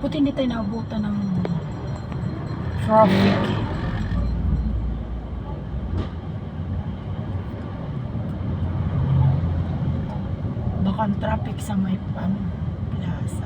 Buti hindi tayo naabutan ng traffic. Baka ang traffic sa may plaza.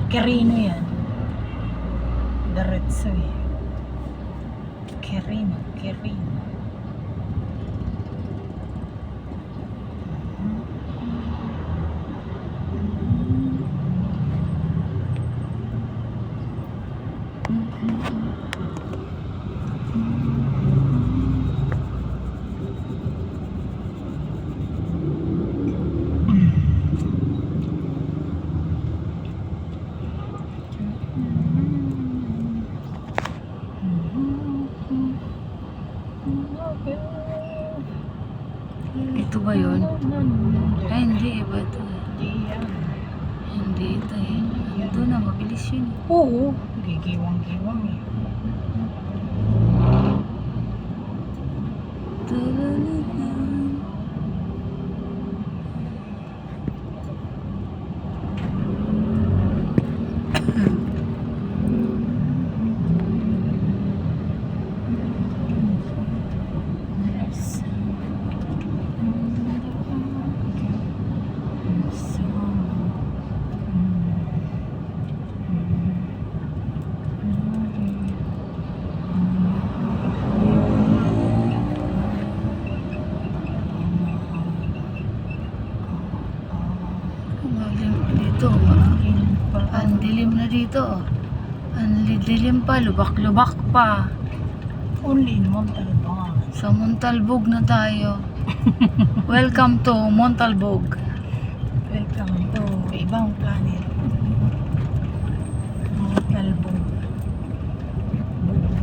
Kerino yan. Diretso eh. Kerino. Ito ba yun? Ay, hindi. Iba ito. Hindi ito eh. Ito na, mabilis yun. Oo. Gigiwang-giwang eh. Dito, ang dilim na dito. Ang dilim pa, lubak-lubak pa. Only in Montalban. Sa Montalbog na tayo. Welcome to Montalbog. Welcome to ibang planet. Montalban.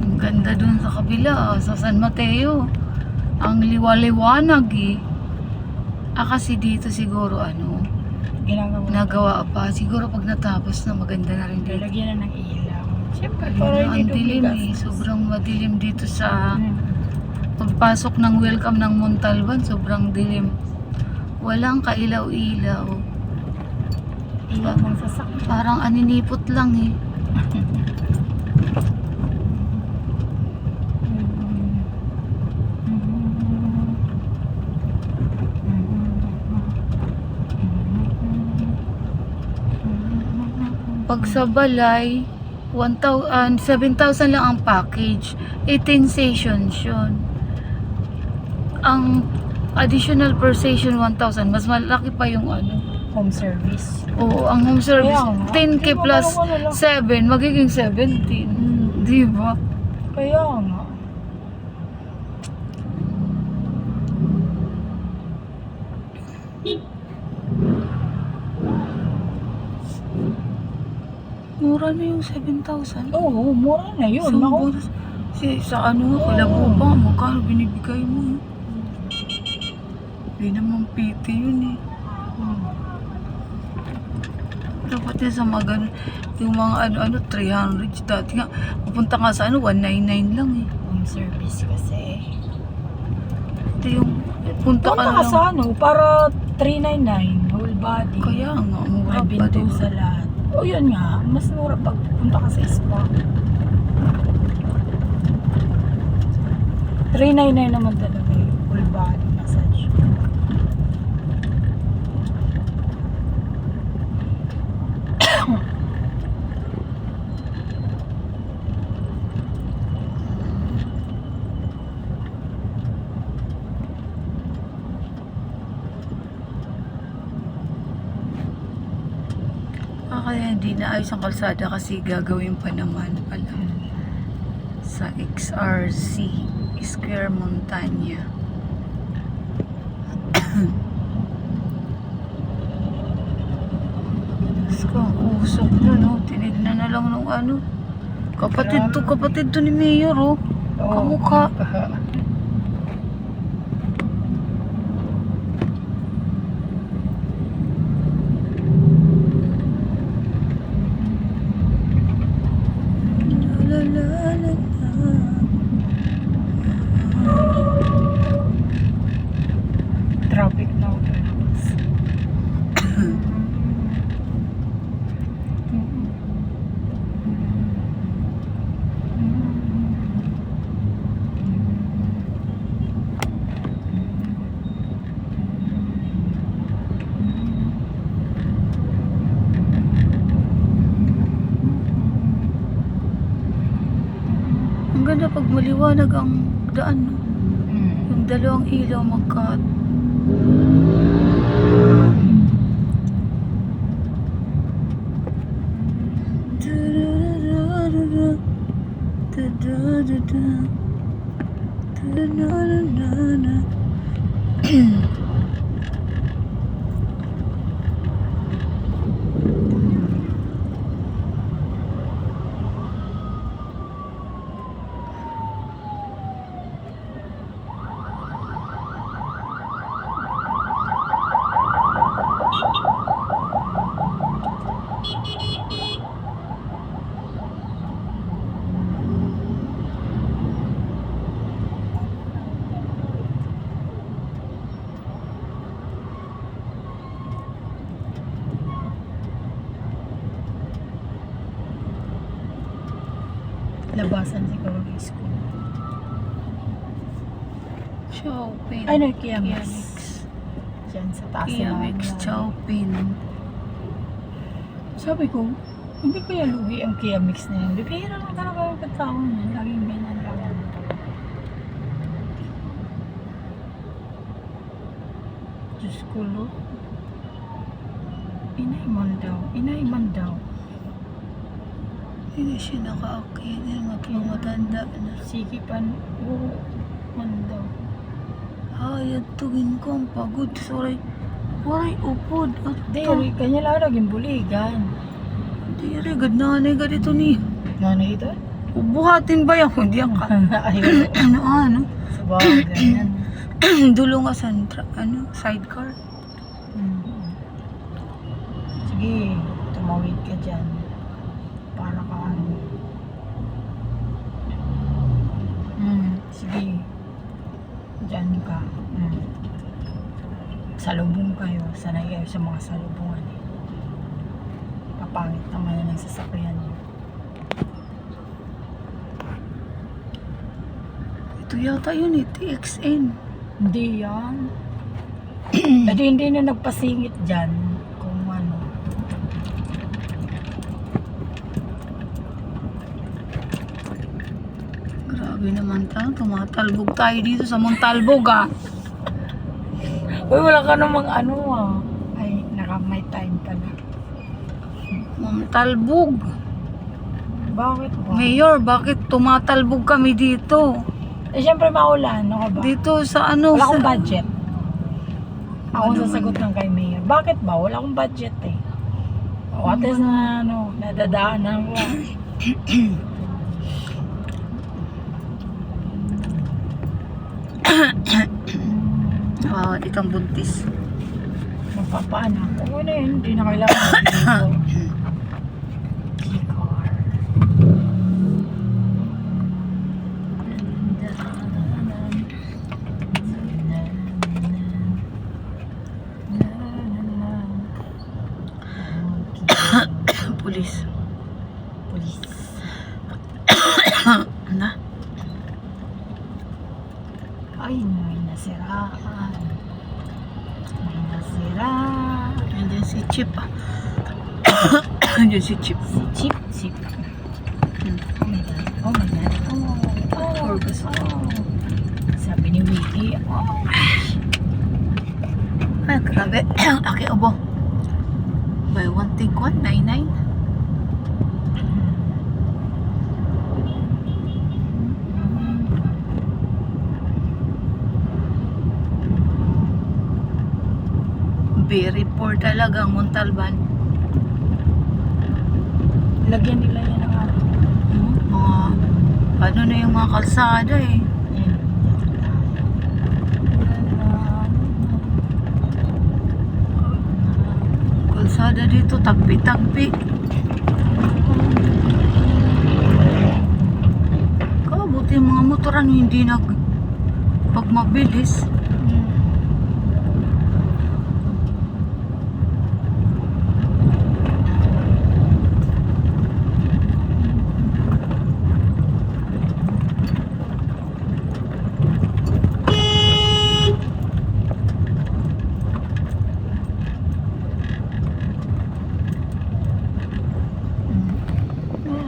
Ang ganda dun sa kabila, sa San Mateo. Ang liwaliwanag eh. Kasi dito siguro nagawa pa. Siguro pag natapos na maganda na rin dito. Lalagyan na ng ilaw. Siyempre, Ayun, para ang hindi dilim eh. dumigas. Sobrang madilim dito sa pagpasok ng welcome ng Montalban. Sobrang dilim. Walang kailaw-ilaw. Ilaw ng sasakyan. Parang aninipot lang eh. Pag sa Balay, 7,000 lang ang package. 18 sessions yun. Ang additional per session 1,000. Mas malaki pa yung Home service. Oo, ang home service. Kaya nga. 10K Di ba, plus parang 7, magiging 17. Di ba? Kaya nga. Mura na yung 7,000. Oo, mura na yun. Sa Naku. bonus. Sa Kalabuba, magkano binibigay mo? Hindi naman PT yun eh. Dapat yan sa mga ganun. Yung mga 300. Dati nga, pupunta nga sa 199 lang eh. Home service kasi. Ito yung, punta ka Punta na ka lang. sa para 399 whole body. Kaya nga, mura May pa binto din. sa lahat. O yun nga, mas mura pag punta ka sa spa. 399 naman talaga yung full body massage. Kaya hindi na ayos ang kalsada kasi gagawin pa naman pala sa XRC Square Montana. Usok na, no? Tinignan na lang nung ano. Kapatid to ni Mayor, oh. Kamukha. La, la, la, la. Traffic na ako. Ang ganda pag maliwanag ang daan, no? Yung dalawang ilaw magkat. Labasan siguro ng school. Chowpin. Ay, no, Kiamix. Diyan sa taas Kiamix, na. Chowpin. Sabi ko, hindi ko yan lugi ang Kiamix na yan. Bibihira lang talaga yung katao niya. Laging ganyan lang. Diyos ko, lo. Inaiman daw. Hindi siya naka-okay. Matanda na. Sige pan, man daw. Ay, tugin ko ang pagod. Sorry. Waray, upod. At Diri, kanya lang naging buligan. Diri, gad nanay ka dito ni. Nanay ito? Ubuhatin ba yan? Hindi yan ka. Ayun. Ano? Sa bagay, ganyan. Dulo nga sa sidecar. Sige, tumawid ka dyan. Para ka ano. Sige. Dyan ka. Salubong kayo. Sanay kayo sa mga salubungan. Kapangit naman na ng sasakyan niyo. Ito yata yun eh, TXN. Hindi yan. Hindi na nagpasingit dyan. Kung ano. Grabe naman tayo, tumatalbog tayo dito sa Montalbog ah. Uy, wala ka namang ano ah. Ay, may time pala. Montalbog. Bakit ba? Mayor, bakit tumatalbog kami dito? Eh, syempre maulan. Ano ka ba? Dito sa ano? Wala akong sa... budget. Ako ang sasagot ng kay Mayor. Bakit ba? Wala akong budget eh. What is na ano, nadadaanan ko. Itong buntis. Magpapaanak. Okay na yun. Hindi na kailangan dito. Keycar. Pulis. Police. Na? Ay, may nasiraan. May nasiraan. Nandiyan si Chip. Nandiyan si Chip. Si Chip. Oh my God. Oh my God. Oh. Orgus. Oh. Sabi ni Wiki. Oh. Ay, grabe. Aki, obo. Buy one, take one, 99. Very poor talaga ang Montalban. Lagyan nila yan ng ano. Mga, ano na yung mga kalsada eh. Yan. Kalsada dito, tagpi-tagpi. Buti yung mga motor ano, hindi pag mabilis.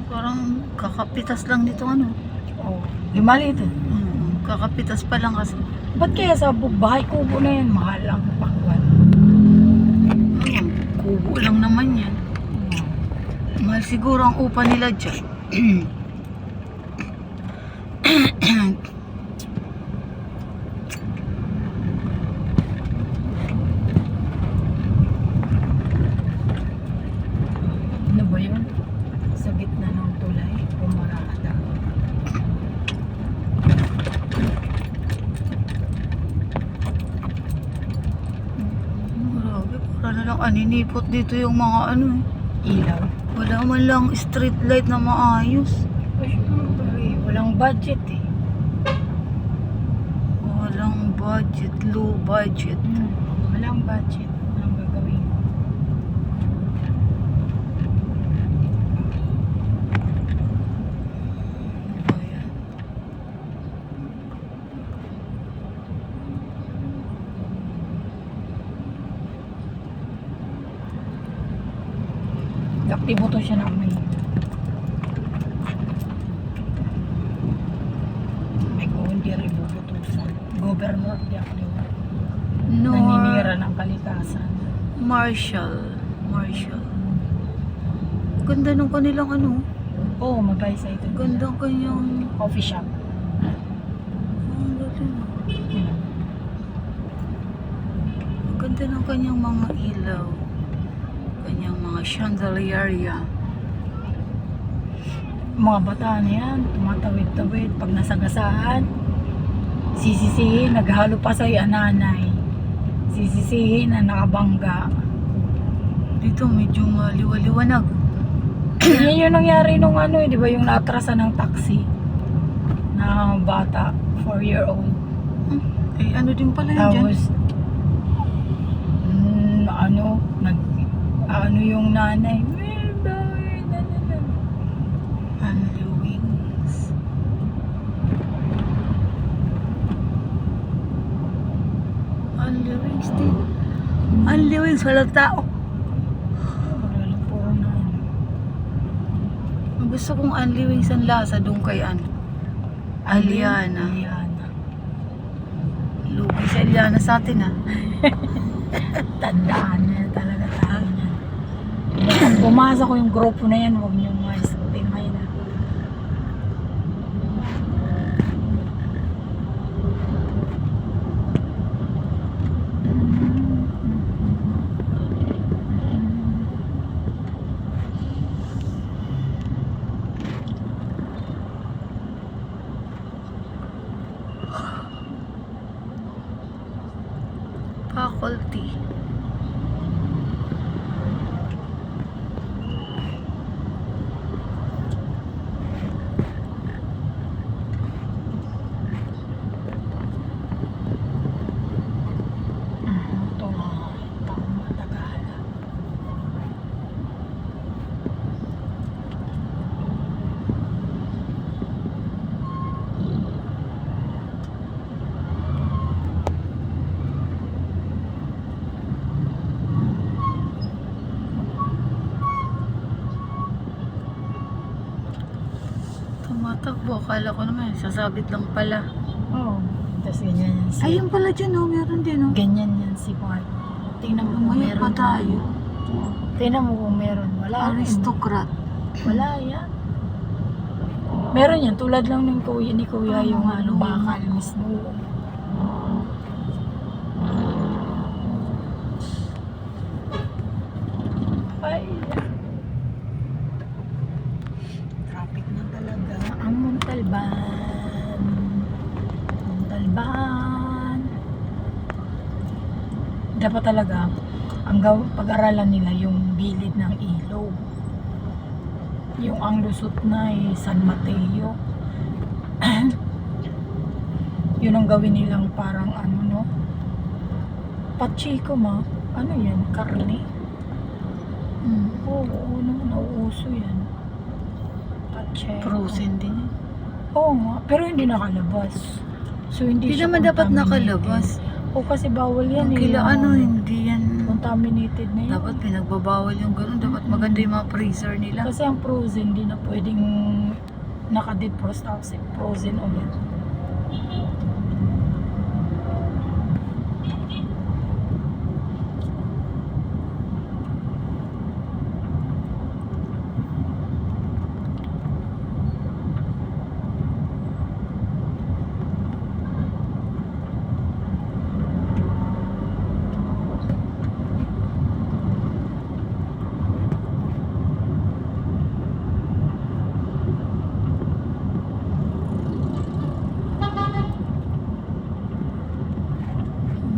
Parang kakapitas lang nito ano. Oh, di maliit eh. Kakapitas pa lang kasi. Ba't kaya sa bahay kubo na yan, mahal ang pakwan? Kubo lang naman yan. Mahal siguro ang upa nila dyan. Ano ba yun? Sa gitna ng tulay, pumarada. Grabe, para na lang aninipot dito yung mga ano eh. Ilaw. Wala man lang street light na maayos. Ay, syempre, walang budget eh. Walang budget, low budget. Walang budget. Walang gagawin. Ano ba yan? Aktibo to siya na may. Ay kung hindi rin bubutusan. Governor di aktibo. Naninira ng kalikasan. Marshall. Ganda nung kanilang ano. Oo, mabay sa ito. Ganda kanyang... Coffee shop. Ang ganda. Ganda ng kanyang mga ilaw. Kanyang mga chandelier. Mga bata na yan, tumatawid-tawid. Pag nasagasaan, sisisihin, naghalo pa sa'yo ang nanay. Sisisihin na nakabangga. Dito medyo maliwaliwanag. Yan yung nangyari nung ano eh, di ba yung naatrasan ng taxi na bata, 4-year-old. Eh ano din pala yun dyan? Tapos, ano yung nanay, Only wings. Only wings din. Only wings, walang tao. puro na ano. Gusto kong only wings ang lasa doon kay ano. Aliana. Lugi si Aliana sa atin ah. Tandaan na talaga tayo niyan. Kung pumasa ko yung grupo na yan, huwag niyong maisipin may na. Faculty. Ito na, taong matagal. Tumatakbo. Akala ko naman, sasabit lang pala. Oo. Tapos ganyan yan si... Ayun pala dyan oh, meron din oh. Ganyan yan si Mark. Tingnan mo kung Umayag pa meron. tayo. Tingnan mo kung meron. Wala rin. Aristocrat. Wala yan. Meron yan. Tulad lang ng kuya ni kuya yung ano, bakal mismo. Ay. Montalban. Montalban. Dapat talaga pag-aralan nila yung gilid ng ilog. Yung ang lusot na San Mateo. Yun ang gawin nilang parang ano, no? Pachiko ma. Ano yan? Karne? Oo, no, nauuso yan. Pachiko. Frozen din. Oo nga, pero hindi nakalabas. So hindi Hindi siya naman dapat contaminated. nakalabas. O kasi bawal yan Yung kila ano, hindi yan. Contaminated na yan. Dapat pinagbabawal yung ganun. Dapat maganda yung mga freezer nila. Kasi ang frozen, hindi na pwedeng naka-defrost tapos frozen ulit.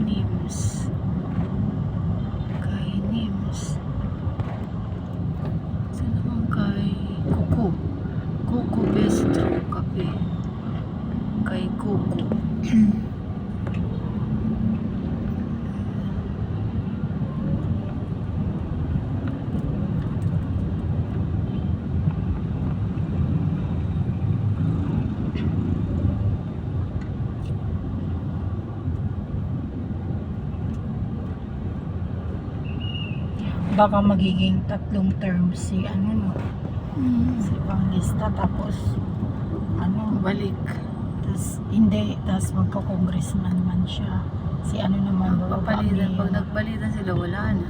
Nims. Kay Nims. Saan naman kay Kuko? Kuko Bistro Cafe. Kay Kuko. Baka magiging 3 terms si ano, no? Si Evangelista, tapos ano, Balik. tas hindi, tas magko-congressman man siya. Si ano naman, Papalitan. Pag nagpalitan sila, wala na.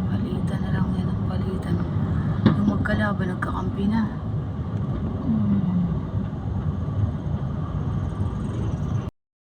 Palitan na lang yan ang palitan. Yung magkalaban, nagkakampi na.